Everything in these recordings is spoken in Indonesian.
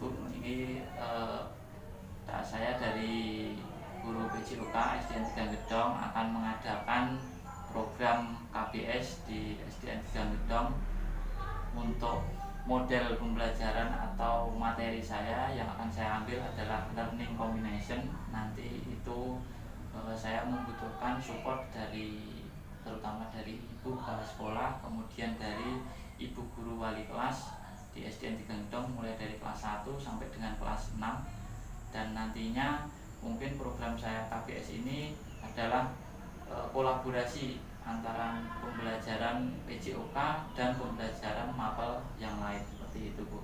Bu, ini saya dari guru PJOK SDN 3 Gedong akan mengadakan program KBS di SDN 3 Gedong untuk model pembelajaran atau materi saya yang akan saya ambil adalah learning combination. Nanti itu saya membutuhkan support terutama dari ibu kepala sekolah, kemudian dari ibu guru wali kelas di SDN 3 Gedong mulai dari kelas 1 sampai dengan kelas 6. Dan nantinya mungkin program saya KBS ini adalah kolaborasi antara pembelajaran PJOK dan pembelajaran mapel yang lain, seperti itu Bu.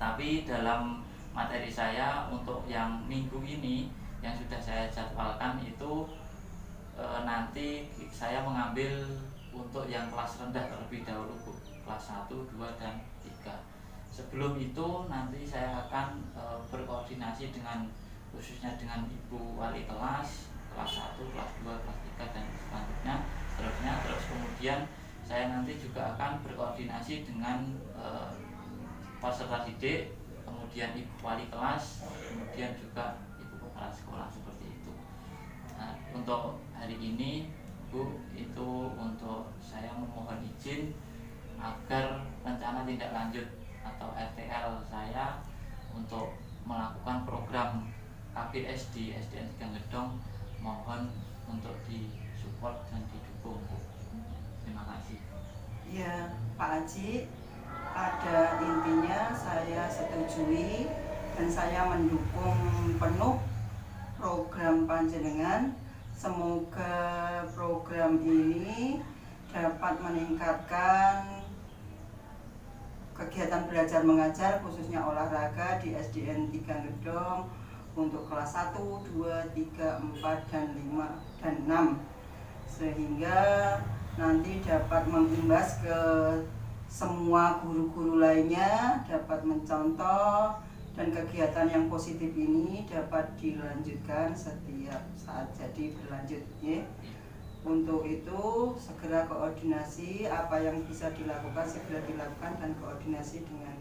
Tapi dalam materi saya untuk yang minggu ini yang sudah saya jadwalkan itu nanti saya mengambil untuk yang kelas rendah terlebih dahulu Bu, kelas 1, 2, dan 3. Sebelum itu nanti saya akan berkoordinasi dengan khususnya dengan ibu wali kelas 1, kelas 2, kelas 3 dan selanjutnya. Terus kemudian saya nanti juga akan berkoordinasi dengan peserta didik, kemudian ibu wali kelas, kemudian juga ibu kepala sekolah, seperti itu. Nah, untuk hari ini Bu, itu untuk saya memohon izin agar rencana tindak lanjut atau RTL saya untuk melakukan program KBS di SDN 3 Gedong mohon untuk disupport dan didukung Bu. Terima kasih. Ya Pak Haji, pada intinya saya setujui dan saya mendukung penuh program panjenengan. Semoga program ini dapat meningkatkan kegiatan belajar mengajar khususnya olahraga di SDN 3 Gedong untuk kelas 1, 2, 3, 4, dan 5, dan 6, sehingga nanti dapat mengimbas ke semua guru-guru lainnya, dapat mencontoh, dan kegiatan yang positif ini dapat dilanjutkan setiap saat, jadi berlanjut ya. Untuk itu segera koordinasi apa yang bisa dilakukan segera dilakukan dan koordinasi dengan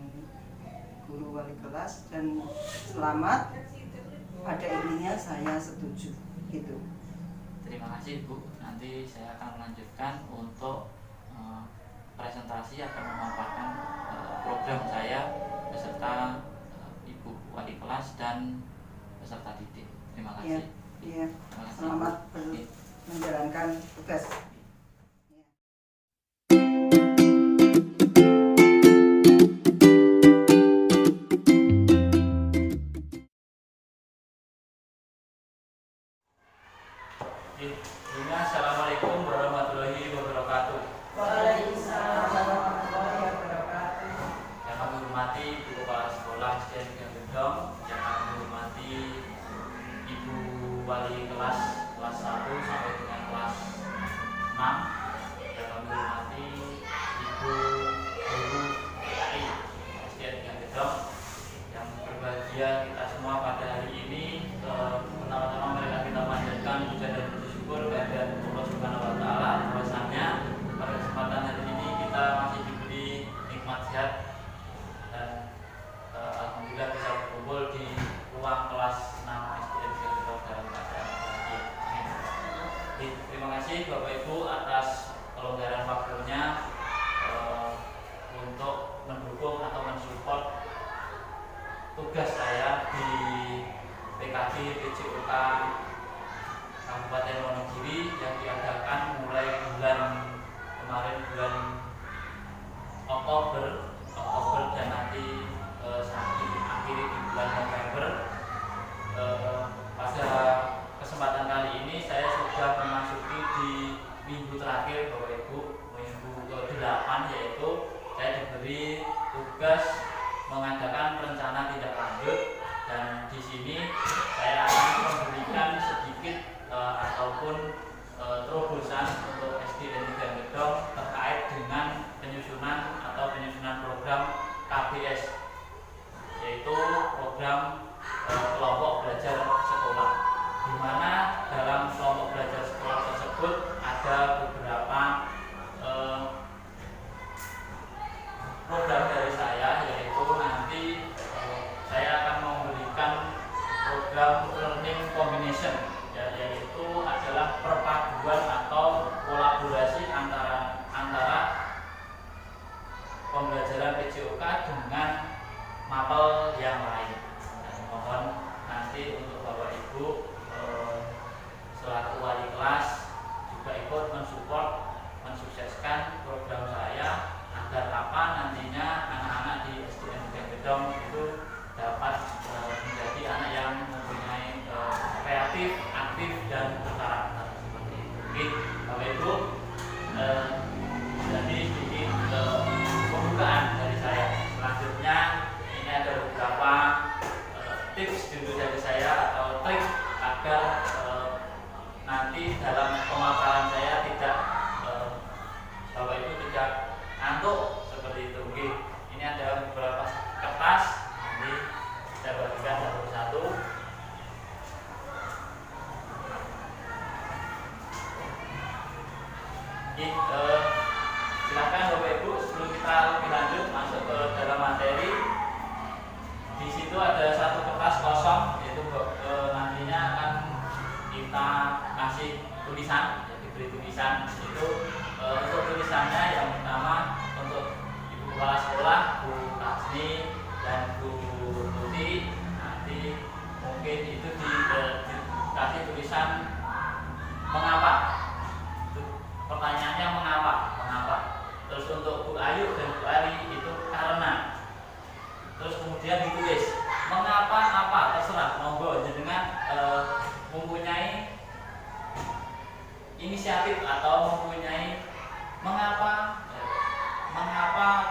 guru wali kelas, dan selamat. Pada intinya saya setuju gitu. Terima kasih Bu. Nanti saya akan melanjutkan untuk presentasi akan memaparkan program saya beserta ibu wali kelas dan peserta didik. Terima kasih. Iya. Selamat menjalankan tugas. Assalamualaikum warahmatullahi wabarakatuh. Waalaikumsalam warahmatullahi wabarakatuh. Yang kami hormati Ibu Kepala Sekolah SDN 3 Gedong, yang kami hormati Ibu Wali kelas 1 sampai dengan kelas 6, yang kami hormati Ibu Guru PAI SDN 3 Gedong, yang berbahagia kita semua pada hari ini. Pertama-tama marilah kita panjatkan puja dan puji syukur kehadirat Allah Subhanahu wa taala bahwasanya pada kesempatan hari ini kita masih diberi nikmat sehat dan alhamdulillah bisa berkumpul di ruang kelas 6 SDN 3 Gedong dalam keadaan bahagia. Terima kasih Bapak Ibu atas kelonggaran waktunya untuk mendukung atau mensupport tugas saya di PKB PJOK Kabupaten Wonogiri yang diadakan mulai bulan Oktober dan nanti sampai akhiri di bulan November. Pada kesempatan kali ini saya sudah memasuki di minggu terakhir Bapak Ibu, minggu ke-8, yaitu saya diberi tugas mengadakan rencana tindak lanjut, dan di sini saya akan memberikan sedikit ataupun terobosan untuk SDN 3 Gedong terkait dengan penyusunan program KBS, yaitu program kelompok belajar sekolah, di mana dalam kelompok belajar sekolah tersebut ada beberapa program dari saya, yaitu nanti kasih untuk Bapak Ibu selaku wali kelas juga ikut mensupport, mensukseskan program saya agar apa nantinya anak-anak di SDN Tigang Gedong itu dapat menjadi anak yang mempunyai kreatif, aktif dan berkarakter seperti itu. Oke, Bapak Ibu, jadi sedikit pembukaan dari saya. Selanjutnya ini ada beberapa tips dari saya atau trik agar nanti dalam pemaparan saya tidak Bapak Ibu tidak ngantuk seperti itu. Oke, ini ada beberapa kertas, nanti saya bagikan satu-satu. Silakan Bapak Ibu, sebelum kita lebih lanjut masuk ke dalam materi, di situ ada satu kertas kosong, yaitu nantinya akan kita kasih tulisan, ya, diberi tulisan. Itu untuk tulisannya yang pertama untuk Ibu Kepala Sekolah, Bu Kasni dan Bu Tuti, nanti mungkin itu dikasih tulisan mengapa. Pertanyaannya mengapa? Terus untuk Bu Ayu dan Bu Ari itu karena. Terus kemudian ditulis mengapa apa, terserah, monggo jenengan mempunyai inisiatif atau mempunyai mengapa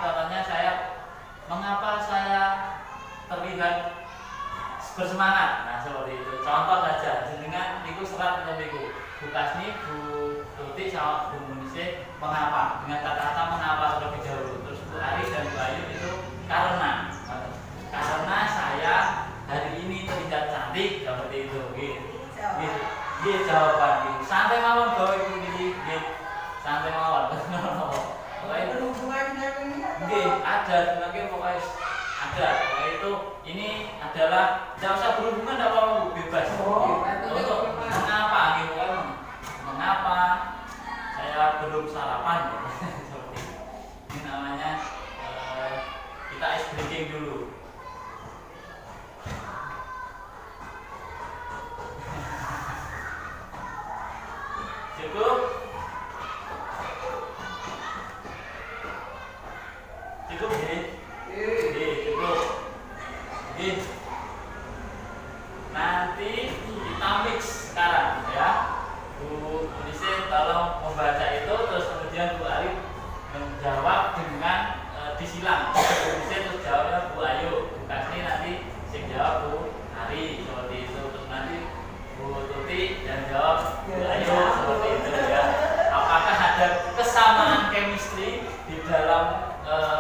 katanya mengapa saya terlihat bersemangat. Nah, seperti itu. Contoh saja, jenengan itu serat menurut Bu Kasni, Bu Tuti sama Bu Munise mengapa, dengan kata-kata mengapa terlebih dahulu. Terus Bu Ari dan Bu Ayu itu karena saya hari ini terlihat cantik, seperti itu. Gitu jawaban. Santai mawon Bapak Ibu gini. Santai mawon. Pokoknya berhubungan dengan ini ada sebenarnya pokoknya ada. Pokoknya itu ini adalah tidak usah berhubungan, tidak apa-apa, bebas. Untuk mengapa gitu kan? Mengapa saya belum sarapan? Seperti ini namanya kita ice breaking dulu. Cukup? Cukup ya? Cukup. Nanti kita mix sekarang ya. Bu Munise tolong membaca itu, terus kemudian Bu Ari menjawab dengan disilang. Bu Munise terus jawabnya Bu Ayu, Bu Kasni nanti sing jawab Bu Ari, seperti itu. Terus nanti Bu Tuti dan jawab Bu Ayu, seperti itu ya. Apakah ada kesamaan chemistry di dalam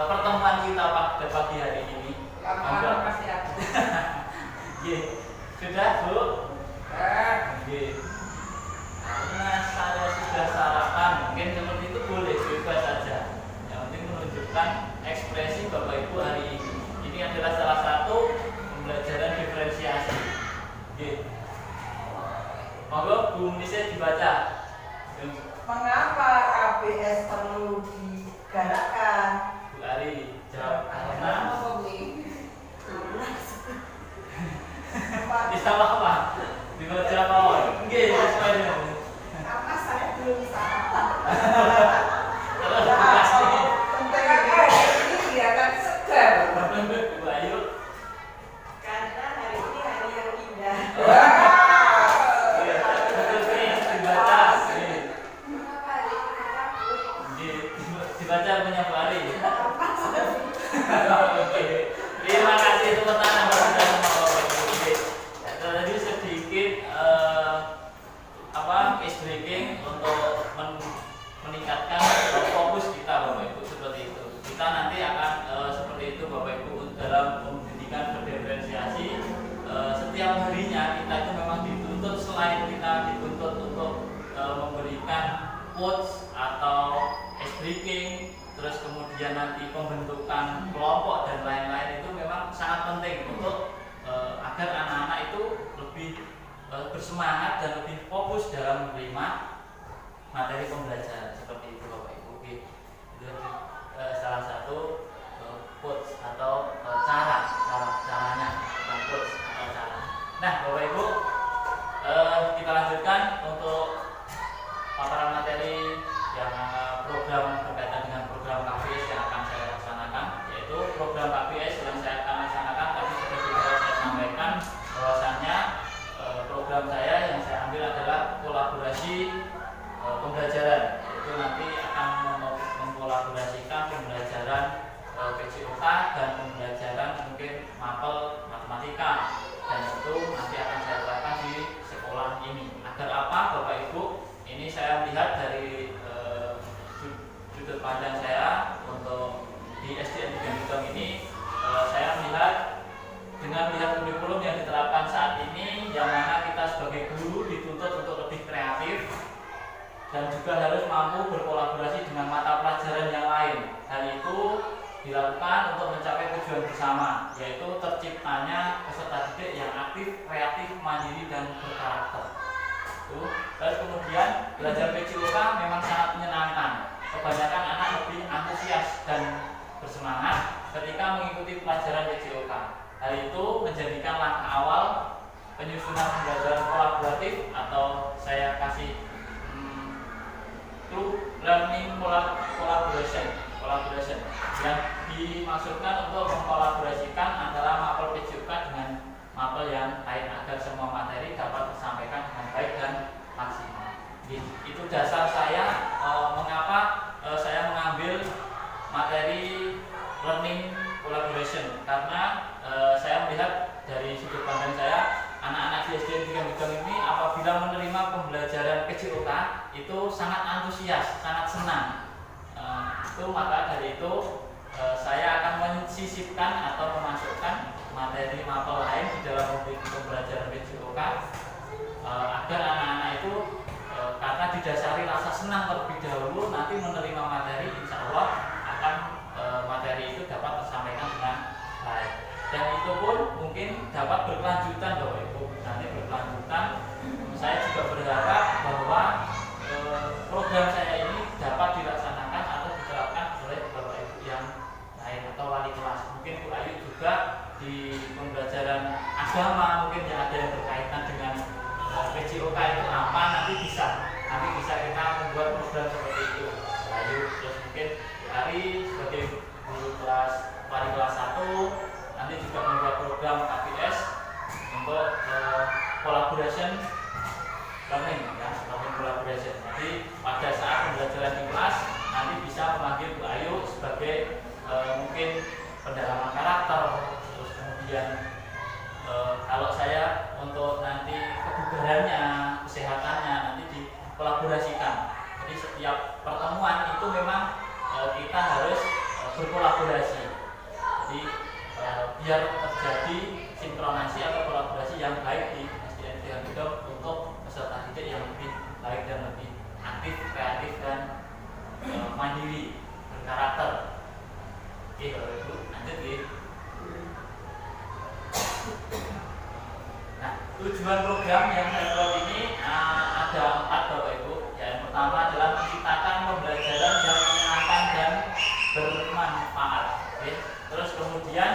pertemuan kita pada pagi hari ini? Lama pasti ada. Sudah Bu? Karena saya sudah sarapan, mungkin seperti itu boleh, bebas saja. Yang penting menunjukkan ekspresi Bapak Ibu hari ini. Ini adalah salah satu pembelajaran diferensiasi. Monggo Bu Munise dibaca. Mengapa KBS perlu digalakkan? Bu Ari jawab karena bisa apa? Dibaca mawon. Nggih, sesuai dengan. Karena saya belum sarapan. Terus dikasih. Ini kelihatan segar. Bu Ayu. Karena hari ini hari yang indah. Dibaca punya Bu Ari. Terima kasih tepuk tangan buat kita semua. Tadi sedikit ice breaking untuk meningkatkan fokus kita Bapak Ibu, seperti itu. Kita nanti akan seperti itu Bapak Ibu dalam pendidikan berdiferensiasi. Setiap harinya kita itu memang dituntut, selain kita dituntut untuk memberikan quotes atau ice breaking, terus kemudian nanti pembentukan kelompok dan lain-lain, itu memang sangat penting untuk agar anak-anak itu lebih bersemangat dan lebih fokus dalam menerima materi pembelajaran, seperti itu Bapak Ibu. Itu salah satu quotes atau caranya, quotes atau cara. Nah, Bapak Ibu, kita lanjutkan untuk paparan materi yang program berkaitan dengan program KPS yang akan saya laksanakan, yaitu program KPS yang saya akan laksanakan. Tadi sudah saya sampaikan bahwasannya program saya yang saya ambil adalah kolaborasi pembelajaran, yaitu nanti akan mengkolaborasikan pembelajaran PJOK dan pembelajaran mungkin mapel matematika, dan itu nanti akan saya terapkan di sekolah ini. Agar apa, Bapak Ibu? Ini saya melihat dari sudut pandang saya untuk di SDN 3 Gedong ini, saya melihat dengan melihat kurikulum yang diterapkan saat ini, yang mana kita sebagai guru dituntut untuk lebih kreatif dan juga harus mampu berkolaborasi dengan mata pelajaran yang lain. Hal itu dilakukan untuk mencapai tujuan bersama, yaitu terciptanya peserta didik yang aktif, kreatif, mandiri, dan berkarakter. Terus kemudian belajar PJOK memang sangat menyenangkan. Kebanyakan anak lebih antusias dan bersemangat ketika mengikuti pelajaran PJOK. Hal itu menjadikan langkah awal penyusunan pembelajaran kolaboratif, atau saya kasih learning collaboration yang dimaksudkan untuk mengkolaborasikan antara mapel PJOK dengan mapel yang lain agar semua materi dapat tersampaikan dengan baik dan maksimal. Itu dasar saya mengapa saya mengambil materi learning collaboration, karena saya melihat dari sudut pandang saya, anak-anak di SDN 3 Gedong ini apabila menerima pembelajaran PJOK itu sangat antusias, sangat senang. Maka dari itu saya akan menyisipkan atau memasukkan materi mapel lain di dalam pembelajaran PJOK agar anak-anak itu karena didasari rasa senang terlebih dahulu, nanti menerima materi, insya Allah akan materi itu dapat tersampaikan dengan baik. Dan itu pun mungkin dapat berkelanjutan, Bapak Ibu. Nanti berkelanjutan. Saya juga berharap bahwa program saya ini dapat dilaksanakan atau diterapkan oleh Bapak Ibu yang lain atau wali kelas. Mungkin Bu Ayu juga di pembelajaran agama mungkin yang ada yang berkaitan dengan PJOK itu apa, nanti bisa kita membuat program seperti itu. Bu Ayu, terus mungkin Bu Ari sebagai guru kelas wali kelas 1 nanti juga membuat program KPS untuk collaboration learning, ya, learning collaboration. Jadi pada saat pembelajaran di kelas nanti bisa memanggil Bu Ayu sebagai mungkin pendalaman karakter, terus kemudian kalau saya untuk nanti kebugarannya, kesehatannya nanti dikolaborasikan. Jadi setiap pertemuan itu memang kita harus berkolaborasi. Jadi biar terjadi sinkronasi atau kolaborasi yang baik di SDN 3 Gedong untuk peserta didik yang lebih baik dan lebih aktif, kreatif, dan mandiri, berkarakter. Oke, Bapak Ibu, lanjut ya. Nah, tujuan program yang saya buat ini ada 4, Bapak Ibu. Yang pertama adalah menciptakan pembelajaran yang menyenangkan dan bermanfaat. Oke. Terus kemudian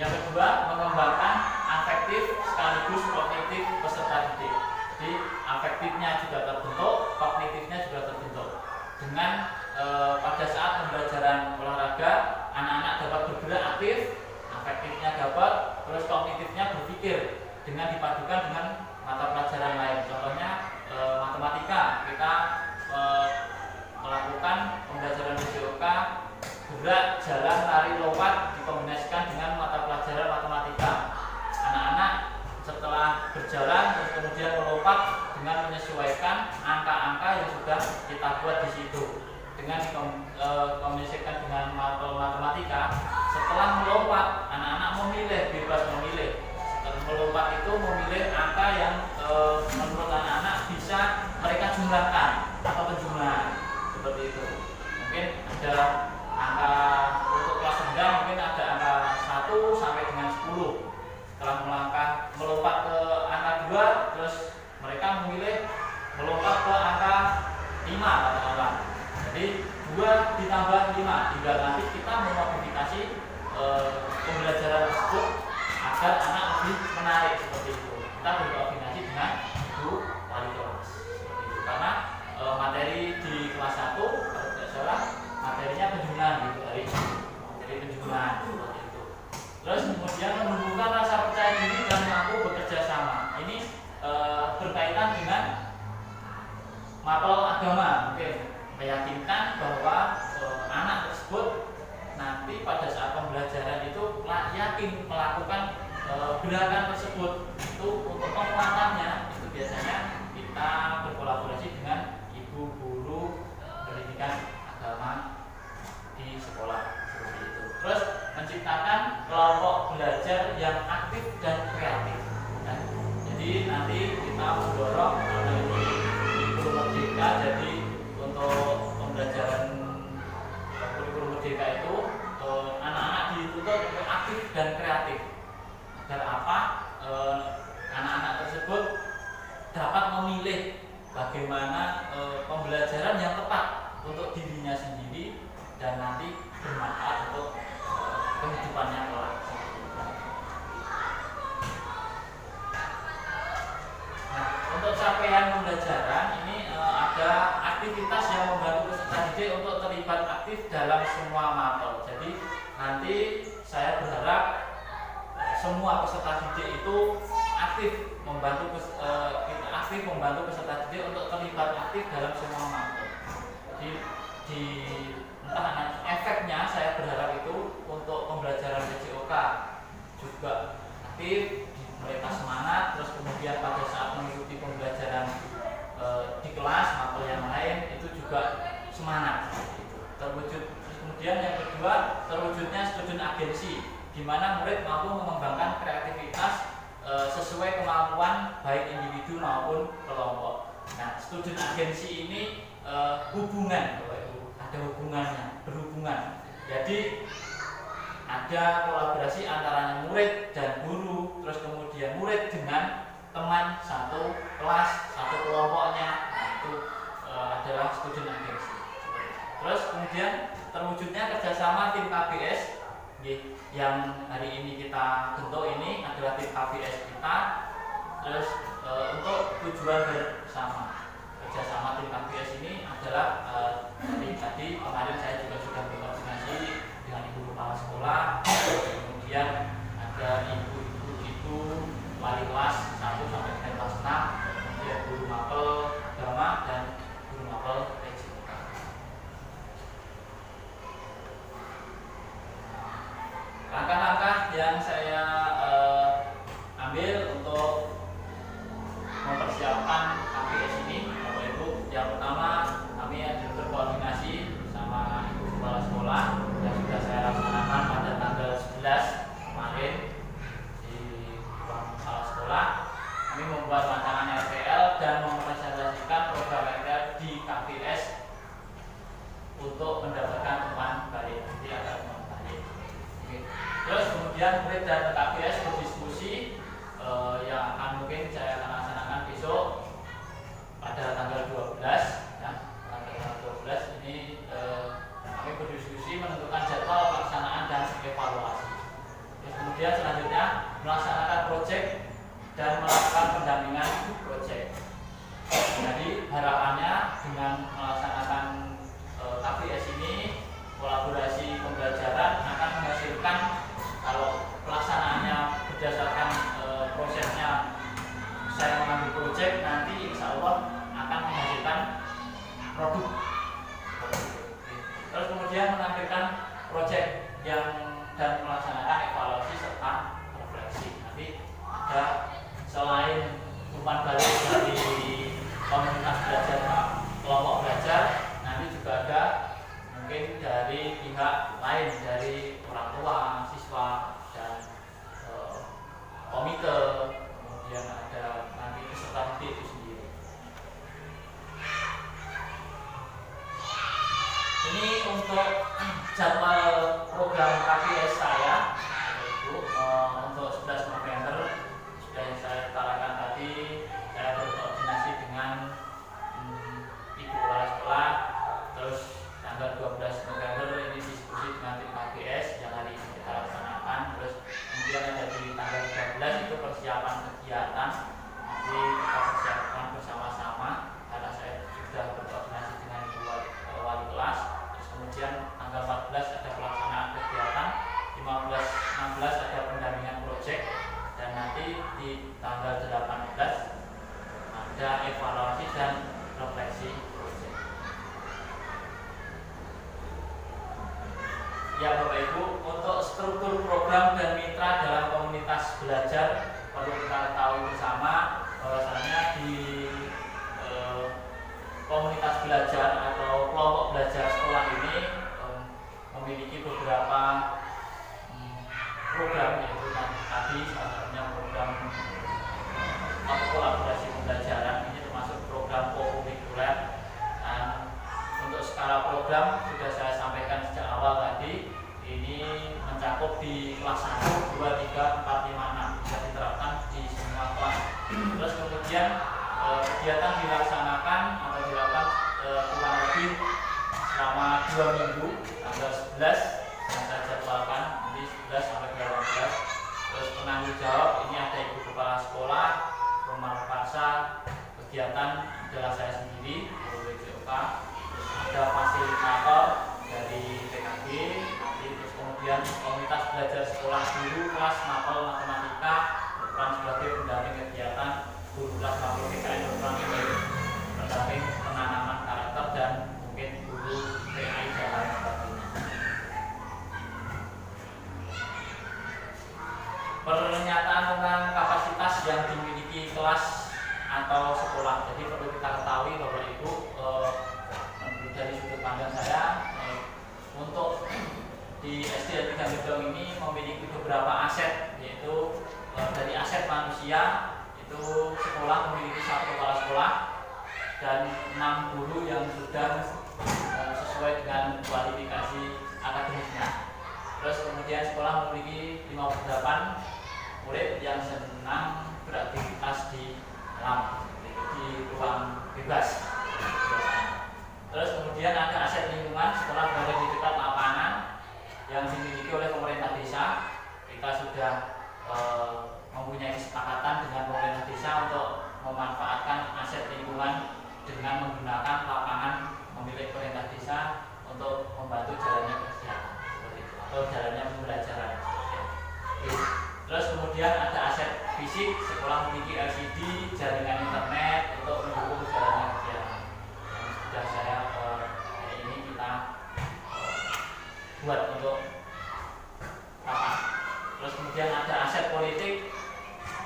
yang kedua, mengembangkan afektif sekaligus kognitif peserta didik. Jadi afektifnya juga terbentuk, kognitifnya juga terbentuk. Dengan pada saat pembelajaran olahraga, anak-anak dapat bergerak aktif, afektifnya dapat, terus kognitifnya berpikir dengan dipadukan dengan mata pelajaran lain. Contohnya matematika, kita melakukan pembelajaran PJOK gerak, jalan, lari, lompat dikombinasikan dengan mata pelajaran matematika. Anak-anak setelah berjalan terus kemudian melompat dengan menyesuaikan angka-angka yang sudah kita buat di situ. Dengan dikombinasikan dengan matematika, setelah melompat anak-anak memilih, bebas memilih. Setelah melompat itu memilih angka yang menurut anak-anak bisa mereka jumlahkan atau penjumlahan seperti itu. Mungkin ada angka untuk kelas rendah, mungkin ada angka 1 sampai dengan 10. Setelah melompat ke angka 2, terus mereka memilih melompat ke angka 5 katakanlah. Jadi 2 ditambah 5, tinggal nanti kita memodifikasi pembelajaran tersebut agar anak lebih Terus kemudian menumbuhkan rasa percaya diri dan mampu bekerja sama. Ini berkaitan dengan mapel agama, meyakinkan bahwa anak tersebut nanti pada saat pembelajaran itu yakin melakukan gerakan tersebut. Itu untuk penguatannya itu biasanya kita berkolaborasi dengan ibu guru pendidikan agama di sekolah seperti itu. Terus menciptakan kelompok belajar yang aktif dan kreatif. Jadi nanti kita mendorong kurikulum merdeka. Jadi untuk pembelajaran kurikulum merdeka itu anak-anak dituntut untuk aktif dan kreatif. Agar apa? Anak-anak tersebut dapat memilih bagaimana pembelajaran yang tepat untuk dirinya sendiri dan nanti bermanfaat untuk kehidupannya kelak. Nah, untuk capaian pembelajaran ini ada aktivitas yang membantu peserta didik untuk terlibat aktif dalam semua mapel. Jadi nanti saya berharap semua peserta didik itu aktif membantu peserta didik untuk terlibat aktif dalam semua mapel. Jadi entah efeknya saya berharap itu untuk pembelajaran PJOK juga aktif, mereka semangat, terus kemudian pada saat mengikuti pembelajaran di kelas mapel yang lain itu juga semangat. Terwujud. Kemudian yang kedua, terwujudnya student agency, di mana murid mampu mengembangkan kreativitas sesuai kemampuan baik individu maupun kelompok. Nah, student agency ini hubungan, ada hubungannya, berhubungan. Jadi ada kolaborasi antara murid dan guru, terus kemudian murid dengan teman satu kelas, satu kelompoknya. Nah, itu adalah student agency. Terus kemudian terwujudnya kerjasama tim KBS yang hari ini kita bentuk ini adalah tim KBS kita. Terus untuk tujuan bersama, kerjasama tim KBS ini adalah tadi kemarin saya juga sudah berkoordinasi dengan ibu kepala sekolah, kemudian ada ibu wali kelas 1 sampai kelas 6, kemudian guru mapel agama dan guru mapel PJOK. Langkah-langkah yang saya ambil untuk mempersiapkan KBS ini, Bapak Ibu, yang pertama kami ada berkoordinasi sama ibu kepala sekolah yang sudah saya laksanakan pada tanggal 11 kemarin di ruang kepala sekolah. Kami membuat rancangan RPL dan mempresentasikan program RPL di KBS untuk mendapatkan umpan balik. Nanti ada umpan balik. Terus kemudian murid dan KBS berdiskusi yang akan mungkin saya akan laksanakan besok pada tanggal 12 ya. Tanggal 12 ini kami berdiskusi menentukan jadwal pelaksanaan dan evaluasi. Terus kemudian selanjutnya melaksanakan proyek dan melakukan pendampingan proyek. Jadi harapannya dengan melaksanakan KBS ini, kolaborasi pembelajaran akan menghasilkan, kalau pelaksanaannya berdasarkan prosesnya saya mengambil proyek, nanti insya Allah akan menghasilkan produk. Terus kemudian menampilkan proyek yang dan melaksanakan evaluasi serta refleksi. Nanti ada selain umpan balik dari komunitas belajar kelompok belajar, nanti juga ada mungkin dari pihak lain, dari orang tua, siswa, project, dan nanti di tanggal 18 ada evaluasi dan refleksi project. Ya Bapak Ibu, untuk struktur program dan mitra dalam komunitas belajar perlu kita ketahui bersama bahwasanya di komunitas belajar atau kelompok belajar sekolah ini memiliki beberapa program, yaitu tadi salah satunya program kolaborasi pembelajaran, ini termasuk program co-kurikuler. Dan untuk skala program sudah saya sampaikan sejak awal tadi, ini mencakup di kelas 1, 2, 3, 4, 5, 6, bisa diterapkan di semua kelas. Terus kemudian kegiatan dilaksanakan atau dilakukan kurang lebih selama 2 minggu, tanggal 11 yang saya jadwalkan, nanti 11 sampai 18. Terus penanggung jawab ini ada ibu kepala sekolah, rumah paksa, kegiatan adalah saya sendiri, guru BCOK. Ada fasilitator dari PKB, terus kemudian komunitas belajar sekolah guru kelas mapel matematika berperan sebagai pendamping kegiatan, guru kelas mapel PKN berperan sebagai pendamping penanaman karakter, dan mungkin guru PAI dan lain sebagainya. Pernyataan tentang kapasitas yang dimiliki kelas atau sekolah. Jadi perlu kita ketahui Bapak Ibu, dari sudut pandang saya, untuk di SDN 3 Gedong ini memiliki beberapa aset, yaitu dari aset manusia itu sekolah memiliki 1 kepala sekolah dan 6 guru yang sudah sesuai dengan kualifikasi akademiknya. Terus kemudian sekolah memiliki 58 murid yang senang beraktivitas di alam, di ruang bebas. Terus kemudian ada aset lingkungan, sekolah berada di dekat lapangan yang dimiliki oleh pemerintah desa. Kita sudah mempunyai kesepakatan dengan pemerintah desa untuk memanfaatkan aset lingkungan dengan menggunakan lapangan milik pemerintah desa untuk membantu jalannya kerja atau jalannya pembelajaran. Terus kemudian ada aset fisik, sekolah memiliki LCD, jaringan internet untuk mendukung jalannya kegiatan. Sudah saya ini kita buat untuk apa? Terus kemudian ada aset politik,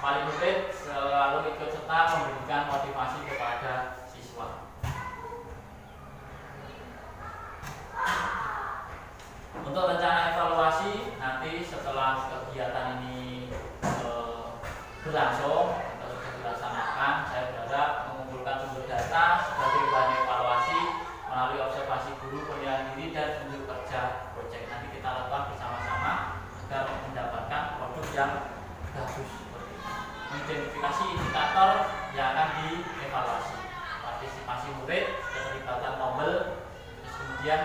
paling murid selalu ikut serta memberikan motivasi kepada siswa. Untuk rencana evaluasi nanti setelah kegiatan ini berlangsung atau sudah dilaksanakan, saya berharap mengumpulkan sumber data sebagai bahan evaluasi melalui observasi guru, penilaian diri, dan unjuk kerja proyek. Nanti kita lakukan bersama-sama agar mendapatkan produk yang bagus. Mengidentifikasi indikator yang akan dievaluasi, partisipasi murid, keterlibatan mobil, terus kemudian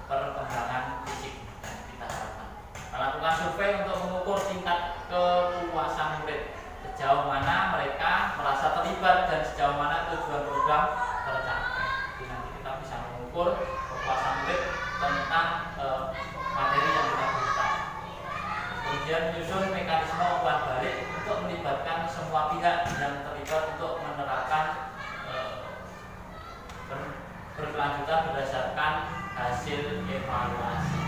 perkembangan fisik yang kita harapkan. Melakukan survei untuk mengukur tingkat kepuasan murid, sejauh mana mereka merasa terlibat dan sejauh mana tujuan program tercapai. Jadi nanti kita bisa mengukur kepuasan murid tentang materi yang kita berikan. Kemudian menyusun mekanisme umpan balik untuk melibatkan semua pihak yang terlibat untuk menerapkan berkelanjutan berdasarkan hasil evaluasi.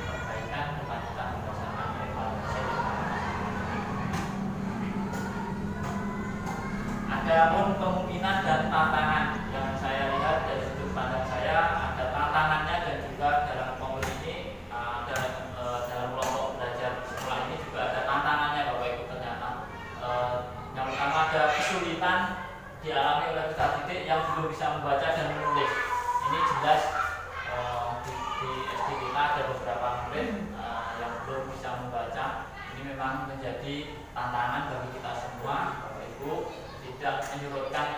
Perbaikan berkelanjutan berdasarkan evaluasi. Adapun kemungkinan dan tantangan yang saya lihat dari sudut pandang saya, ada tantangannya dan juga dalam kelompok ini, dalam kelompok belajar sekolah ini juga ada tantangannya Bapak Ibu ternyata. Yang pertama ada kesulitan dialami oleh peserta didik yang belum bisa membaca dan menulis. Ini jelas di SD kita ada beberapa murid yang belum bisa membaca. Ini memang menjadi tantangan bagi kita semua, Bapak Ibu, tidak menyurutkan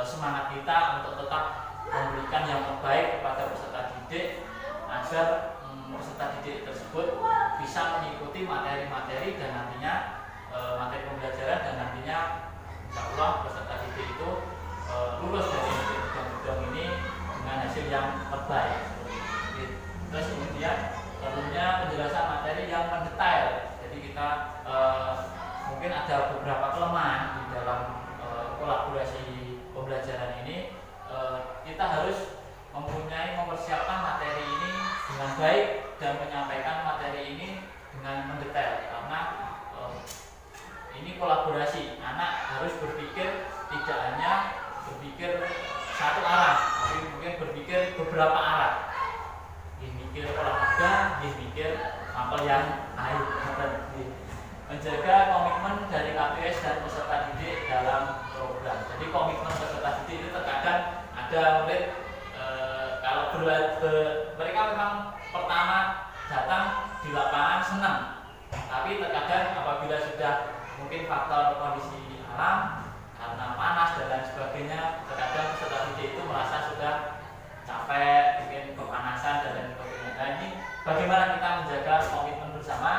semangat kita untuk tetap memberikan yang terbaik kepada peserta didik agar peserta didik tersebut bisa mengikuti materi-materi dan nantinya materi pembelajaran, dan nantinya insya Allah peserta didik itu lulus dari Gedong ini dengan hasil yang terbaik. Terus kemudian tentunya penjelasan materi yang mendetail. Jadi kita mungkin ada beberapa kelemahan di dalam kolaborasi pembelajaran ini. Kita harus mempersiapkan materi ini dengan baik dan menyampaikan materi ini dengan mendetail, karena ini kolaborasi. Anak harus berpikir tidak hanya berpikir satu arah, tapi mungkin berpikir beberapa arah. Mikir olahraga, mikir mapel yang lain. Menjaga komitmen dari KPS dan peserta didik dalam program. Jadi komitmen peserta didik itu terkadang ada murid kalau mereka memang pertama datang di lapangan senang, tapi terkadang apabila sudah mungkin faktor kondisi alam karena panas dan lain sebagainya, terkadang peserta didik itu merasa sudah capek, mungkin kepanasan dan lain sebagainya. Nah, ini bagaimana kita menjaga komitmen bersama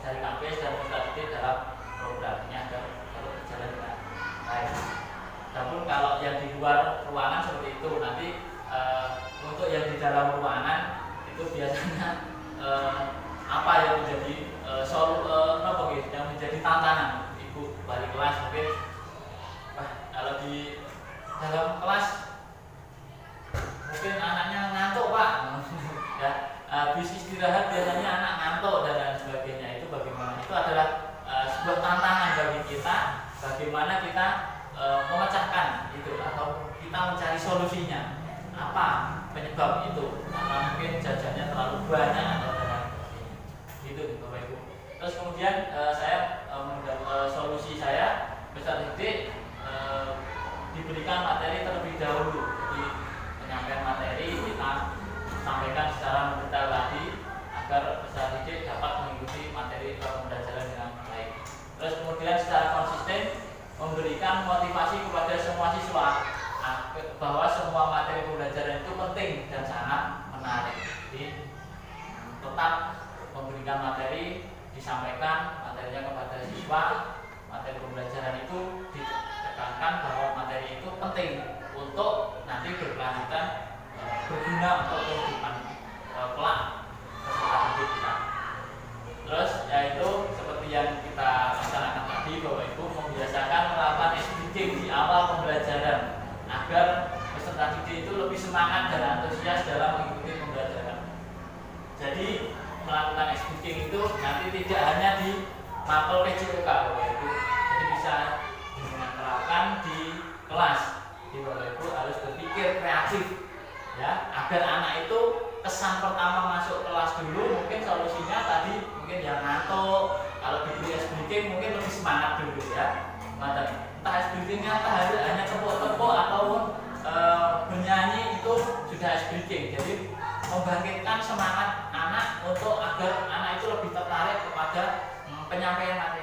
dari KPS dan peserta didik dalam program ini agar berjalan dengan baik. Namun kalau yang di luar ruangan seperti itu, nanti untuk yang di dalam ruangan itu biasanya apa yang menjadi yang menjadi tantangan ibu balik kelas, mungkin kalau di dalam kelas mungkin anaknya ngantuk pak ya, habis istirahat biasanya anak ngantuk dan lain sebagainya. Itu bagaimana? Itu adalah sebuah tantangan bagi kita, bagaimana kita memecahkan itu atau kita mencari solusinya, apa penyebab itu, karena mungkin jajannya terlalu banyak atau dan lain sebagainya. Itu Bapak Ibu. Terus kemudian saya solusi saya peserta didik diberikan materi terlebih dahulu. Jadi penyampaian materi kita sampaikan secara mendetail tadi agar peserta didik dapat mengikuti materi pembelajaran dengan baik. Terus kemudian secara konsisten memberikan motivasi kepada semua siswa bahwa semua materi pembelajaran itu penting dan sangat menarik. Jadi tetap memberikan materi, disampaikan materinya kepada siswa. Materi pembelajaran itu ditekankan bahwa materi itu penting untuk nanti berkelanjutan, berguna untuk kehidupan kelak peserta didik kita. Terus yaitu seperti yang kita laksanakan tadi, Bapak Ibu membiasakan melakukan speaking di awal pembelajaran agar peserta didik itu lebih semangat dan antusias dalam mengikuti pembelajaran. Jadi melakukan speaking itu nanti tidak hanya di mapel PJOK, Bapak Ibu, jadi bisa diterapkan di kelas. Jadi Bapak Ibu harus berpikir kreatif ya, agar anak itu kesan pertama masuk kelas dulu mungkin solusinya tadi mungkin yang ngantuk, kalau diberi speaking mungkin lebih semangat dulu ya. Entah speakingnya hanya tepuk-tepuk ataupun bernyanyi itu sudah speaking. Jadi membangkitkan semangat anak untuk agar anak itu lebih tertarik kepada penyampaian materi